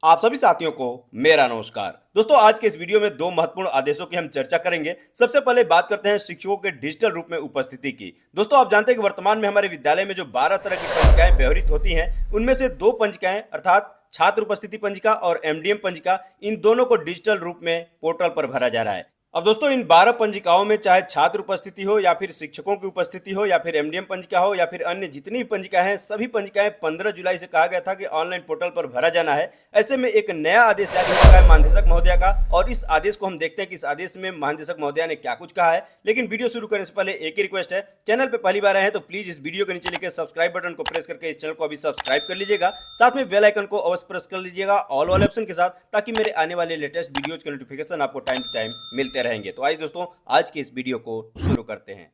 आप सभी साथियों को मेरा नमस्कार। दोस्तों, आज के इस वीडियो में दो महत्वपूर्ण आदेशों की हम चर्चा करेंगे। सबसे पहले बात करते हैं शिक्षकों के डिजिटल रूप में उपस्थिति की। दोस्तों, आप जानते हैं कि वर्तमान में हमारे विद्यालय में जो 12 तरह की पंजिकाएं व्यवहृत होती हैं, उनमें से दो पंजिकाएं अर्थात छात्र उपस्थिति पंजिका और एमडीएम पंजिका, इन दोनों को डिजिटल रूप में पोर्टल पर भरा जा रहा है। अब दोस्तों, इन 12 पंजिकाओं में चाहे छात्र उपस्थिति हो या फिर शिक्षकों की उपस्थिति हो या फिर एमडीएम पंजिका हो या फिर अन्य जितनी भी पंजिकाएं हैं, सभी पंजिकाएं 15 जुलाई से कहा गया था कि ऑनलाइन पोर्टल पर भरा जाना है। ऐसे में एक नया आदेश जारी हो चुका है महानिदेशक महोदया का, और इस आदेश को हम देखते हैं कि इस आदेश में महानिदेशक महोदया ने क्या कुछ कहा है। लेकिन वीडियो शुरू करने से पहले एक ही रिक्वेस्ट है, चैनल पर पहली बार आए हैं तो प्लीज इस वीडियो के नीचे लिखे सब्सक्राइब बटन को प्रेस करके इस चैनल को अभी सब्सक्राइब कर लीजिएगा। साथ में बेल आइकन को अवश्य प्रेस कर लीजिएगा ऑल वाले ऑप्शन के साथ, ताकि मेरे आने वाले लेटेस्ट वीडियोज के नोटिफिकेशन आपको टाइम टू टाइम मिलते रहेंगे। तो आइए दोस्तों, आज के इस वीडियो को शुरू करते हैं।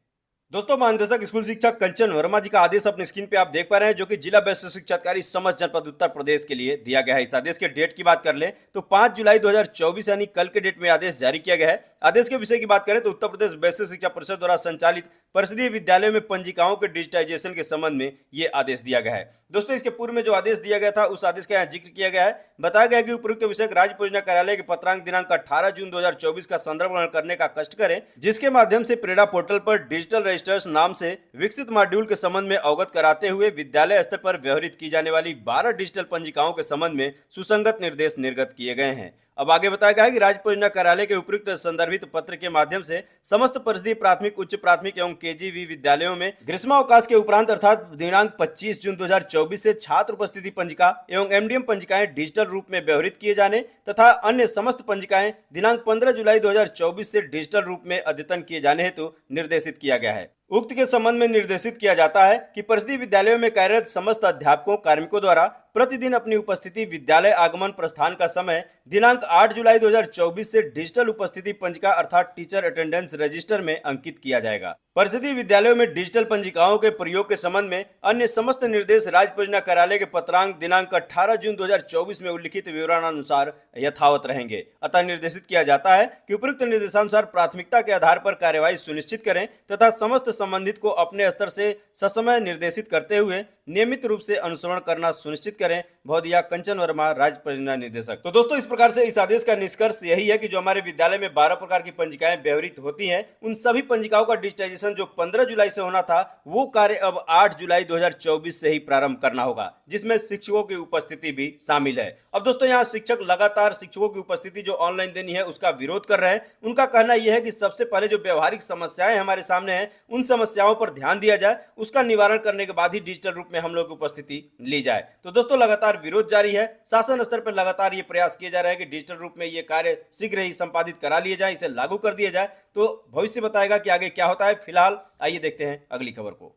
दोस्तों, महानिदेशक स्कूल शिक्षा कंचन वर्मा जी का आदेश अपनी स्क्रीन पे आप देख पा रहे हैं, जो कि जिला बेसिक शिक्षा अधिकारी समस्त जनपद उत्तर प्रदेश के लिए दिया गया है। इस आदेश के डेट की बात कर लें तो 5 जुलाई 2024 यानी कल के डेट में आदेश जारी किया गया है। आदेश के विषय की बात करें तो उत्तर प्रदेश बेसिक शिक्षा परिषद द्वारा संचालित परिषदीय विद्यालयों में पंजिकाओं के डिजिटाइजेशन के संबंध में ये आदेश दिया गया है। दोस्तों, इसके पूर्व में जो आदेश दिया गया था उस आदेश का यहाँ जिक्र किया गया है। बताया गया कि उपयुक्त विषय राज्य परियोजना कार्यालय के पत्रांक दिनांक 18 जून 2024 का संदर्भ ग्रहण करने का कष्ट करें, जिसके माध्यम से प्रेरणा पोर्टल पर डिजिटल रजिस्टर्स नाम से विकसित मॉड्यूल के संबंध में अवगत कराते हुए विद्यालय स्तर पर व्यवहृत की जाने वाली 12 डिजिटल पंजिकाओं के संबंध में सुसंगत निर्देश निर्गत किए गए हैं। अब आगे बताया गया है कि राज्य परियोजना कार्यालय के उपयुक्त संदर्भित पत्र के माध्यम से समस्त परिषदीय प्राथमिक, उच्च प्राथमिक एवं केजीवी विद्यालयों में ग्रीष्मावकाश के उपरांत अर्थात दिनांक 25 जून 2024 से छात्र उपस्थिति पंजिका एवं एमडीएम पंजिकाएं डिजिटल रूप में व्यवहृत किए जाने तथा अन्य समस्त पंजिकाएं दिनांक 15 जुलाई 2024 से डिजिटल रूप में अद्यतन किए जाने हेतु निर्देशित किया गया है। उक्त के संबंध में निर्देशित किया जाता है कि परिषदीय विद्यालयों में कार्यरत समस्त अध्यापकों कार्मिकों द्वारा प्रतिदिन अपनी उपस्थिति विद्यालय आगमन प्रस्थान का समय दिनांक 8 जुलाई 2024 से डिजिटल उपस्थिति पंजिका अर्थात टीचर अटेंडेंस रजिस्टर में अंकित किया जाएगा। परिषदीय विद्यालयों में डिजिटल पंजिकाओं के प्रयोग के संबंध में अन्य समस्त निर्देश राज्य परियोजना कार्यालय के पत्रांक दिनांक 18 जून 2024 में उल्लिखित विवरणानुसार यथावत रहेंगे। अतः निर्देशित किया जाता है कि उपयुक्त निर्देशानुसार प्राथमिकता के आधार पर कार्यवाही सुनिश्चित करें तथा समस्त संबंधित को अपने स्तर से ससमय निर्देशित करते हुए नियमित रूप से अनुसरण करना सुनिश्चित करें। महोदया कंचन वर्मा, राज्य परियोजना निदेशक। तो दोस्तों, इस प्रकार से इस आदेश का निष्कर्ष यही है कि जो हमारे विद्यालय में 12 प्रकार की पंजिकाएं व्यवहृत होती हैं, उन सभी पंजिकाओं का डिजिटाइजेशन जो 15 जुलाई से होना था, वो कार्य अब 8 जुलाई 2024 से ही प्रारंभ करना होगा, जिसमें शिक्षकों की उपस्थिति भी शामिल है। अब दोस्तों, यहाँ शिक्षक लगातार शिक्षकों की उपस्थिति जो ऑनलाइन देनी है उसका विरोध कर रहे हैं। उनका कहना यह है कि सबसे पहले जो व्यवहारिक समस्याएं हमारे सामने हैं, उन समस्याओं पर ध्यान दिया जाए, उसका निवारण करने के बाद ही डिजिटल रूप में हम लोग की उपस्थिति ली जाए। तो दोस्तों, लगातार विरोध जारी है। शासन स्तर पर लगातार ये प्रयास किए जा रहे हैं कि डिजिटल रूप में ये कार्य शीघ्र ही संपादित करा लिए जाए, इसे लागू कर दिया जाए। तो भविष्य बताएगा कि आगे क्या होता है। फिलहाल आइए देखते हैं अगली खबर को।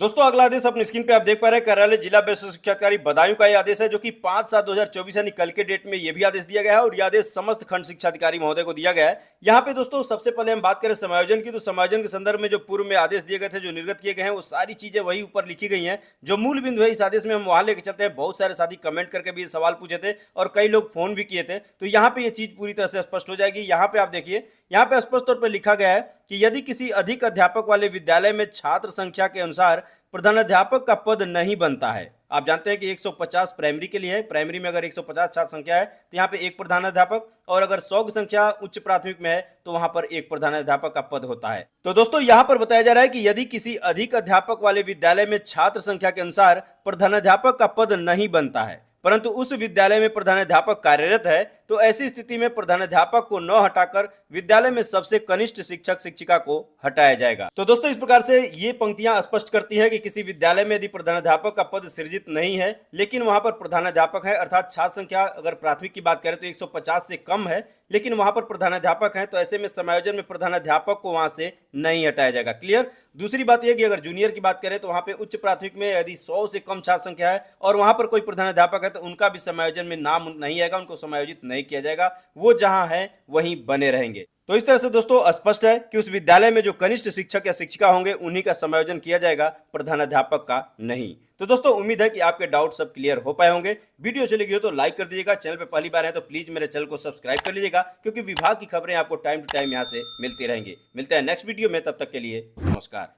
दोस्तों, अगला आदेश अपनी स्क्रीन पे आप देख पा रहे हैं, कार्यालय जिला बेसिक शिक्षा अधिकारी बदायूं का यह आदेश है, जो कि 5/7/2024 यानी कल के डेट में यह भी आदेश दिया गया है, और यह आदेश समस्त खंड शिक्षा अधिकारी महोदय को दिया गया है। यहाँ पे दोस्तों, सबसे पहले हम बात करें समायोजन की, तो समायोजन के संदर्भ में जो पूर्व में आदेश दिए गए थे, जो निर्गत किए गए हैं, वो सारी चीजें वही ऊपर लिखी गई हैं। जो मूल बिंदु है इस आदेश में हम वहां लेके चलते हैं। बहुत सारे साथी कमेंट करके भी सवाल पूछे थे और कई लोग फोन भी किए थे, तो यहाँ पे ये चीज पूरी तरह से स्पष्ट हो जाएगी। यहाँ पे आप देखिए, यहाँ पे स्पष्ट तौर पर लिखा गया है कि यदि किसी अधिक अध्यापक वाले विद्यालय में छात्र संख्या के अनुसार प्रधानाध्यापक का पद नहीं बनता है। आप जानते हैं कि 150 प्राइमरी के लिए है, प्राइमरी में अगर 150 छात्र संख्या है तो यहाँ पे एक प्रधानाध्यापक, और अगर 100 की संख्या उच्च प्राथमिक में है तो वहां पर एक प्रधानाध्यापक का पद होता है। तो दोस्तों, यहाँ पर बताया जा रहा है कि यदि किसी अधिक अध्यापक वाले विद्यालय में छात्र संख्या के अनुसार प्रधानाध्यापक का पद नहीं बनता है, परंतु उस विद्यालय में प्रधानाध्यापक कार्यरत है, तो ऐसी स्थिति में प्रधानाध्यापक को न हटाकर विद्यालय में सबसे कनिष्ठ शिक्षक शिक्षिका को हटाया जाएगा। तो दोस्तों, इस प्रकार से ये पंक्तियां स्पष्ट करती हैं कि किसी विद्यालय में यदि प्रधानाध्यापक का पद सृजित नहीं है, लेकिन वहां पर प्रधानाध्यापक है, अर्थात छात्र संख्या अगर प्राथमिक की बात करें तो 150 से कम है, लेकिन वहां पर प्रधानाध्यापक है, तो ऐसे में समायोजन में प्रधानाध्यापक को वहां से नहीं हटाया जाएगा। क्लियर। दूसरी बात यह कि अगर जूनियर की बात करें तो वहां पे उच्च प्राथमिक में यदि 100 से कम छात्र संख्या है और वहां पर कोई प्रधानाध्यापक है, तो उनका भी समायोजन में नाम नहीं आएगा, उनको समायोजित नहीं किया जाएगा, वो जहां है वहीं बने रहेंगे। तो इस तरह से दोस्तों स्पष्ट है कि उस विद्यालय में जो कनिष्ठ शिक्षक या शिक्षिका होंगे उन्हीं का समायोजन किया जाएगा, प्रधानाध्यापक का नहीं। तो दोस्तों, उम्मीद है कि आपके डाउट सब क्लियर हो पाए होंगे। वीडियो चली गई हो तो लाइक कर दीजिएगा, चैनल पे पहली बार है तो प्लीज मेरे चैनल को सब्सक्राइब कर लीजिएगा, क्योंकि विभाग की खबरें आपको टाइम टू टाइम यहाँ से मिलती रहेंगी। मिलते हैं नेक्स्ट वीडियो में, तब तक के लिए नमस्कार।